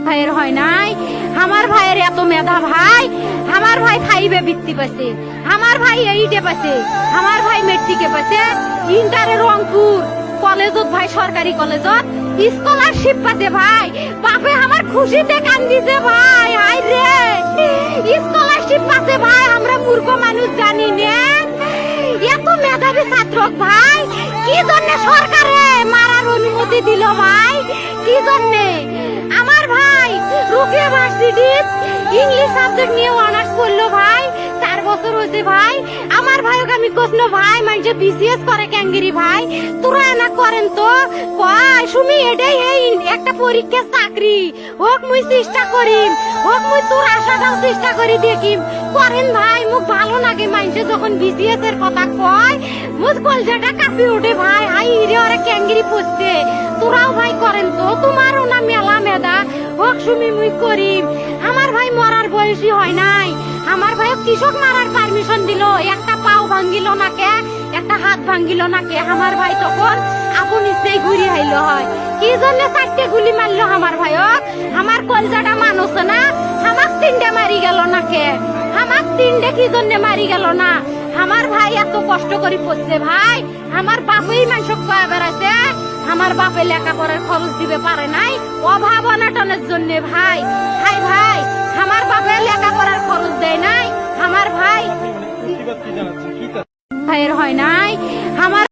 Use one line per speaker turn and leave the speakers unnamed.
ভাইয়ের হয় নাই। আমার ভাইয়ের এত মেধা ভাই, আমার ভাই 5-এ বৃত্তি পাইছে, আমার ভাই 8-এ পাইছে, আমার ভাই মেট্রিকে পাইছে, ইন্টারে রংপুর কলেজত ভাই, সরকারি কলেজত স্কলারশিপ পাতে ভাই। বাপে আমার খুশিতে কান্দিছে ভাই, হাই রে স্কলারশিপ পাতে ভাই। আমরা মূর্খ মানুষ জানি না এত মেধাবী ছাত্র ভাই কি জন্য সরকারে মারার অনুমতি দিল ভাই, কি জন্য? আমার ভাই রুকিয়া ভার্সিটি ইংলিশ সাবজেক্ট নিয়ে অনার্স করলো ভাই, 4 বছর হয়েছে ভাই। আমার ভাইকে আমি কইলো ভাই মানুষে বিসিএস করে ক্যাঙ্গেরি ভাই, তোরা না করেন তো কয় সুমি এটাই এই একটা পরীক্ষা চাকরি হোক, মুই চেষ্টা করিম, হোক মুই তোর আশাটাও চেষ্টা করি দেখিম। করেন ভাই, মুখ ভালো লাগে মানুষে যখন বিসিএস এর কথা কয়, মুখ কলজাটা কাঁপি ওঠে ভাই। হাই রে ওরা ক্যাঙ্গেরি পড়ছে, তোরাও ভাই করেন তো, তোমারও না মেলা মেধা, হোক সুমি মুই করিম। আমার ভাই মরার বয়সী হয় নাই, আমার ভাই কৃষক মারার পারমিশন দিল, একটা পাও ভাঙ্গিল না কে, একটা হাত ভাঙ্গিল না কে। আমার ভাই তখন আপন ইচ্ছেই ঘুরি হাইল হয়, কি জন্য 4টে গুলি মারলো আমার ভাইক? আমার কলজাটা মানুষ না, আমার 3টে মারি গেল না কে, আমার 3টে কি জন্য মারি গেল না? আমার ভাই এত কষ্ট করে পড়ছে ভাই, আমার বাপই মানুষ কয়া বেড়াইছে, আমার বাপে লেখাপড়ার খরচ দিবে পারে নাই অভাব অনাটনের জন্য ভাই। হাই ভাই, আমার বাপে লেখাপড়ার খরচ দেয় নাই, আমার ভাই ভাইয়ের হয় নাই। আমার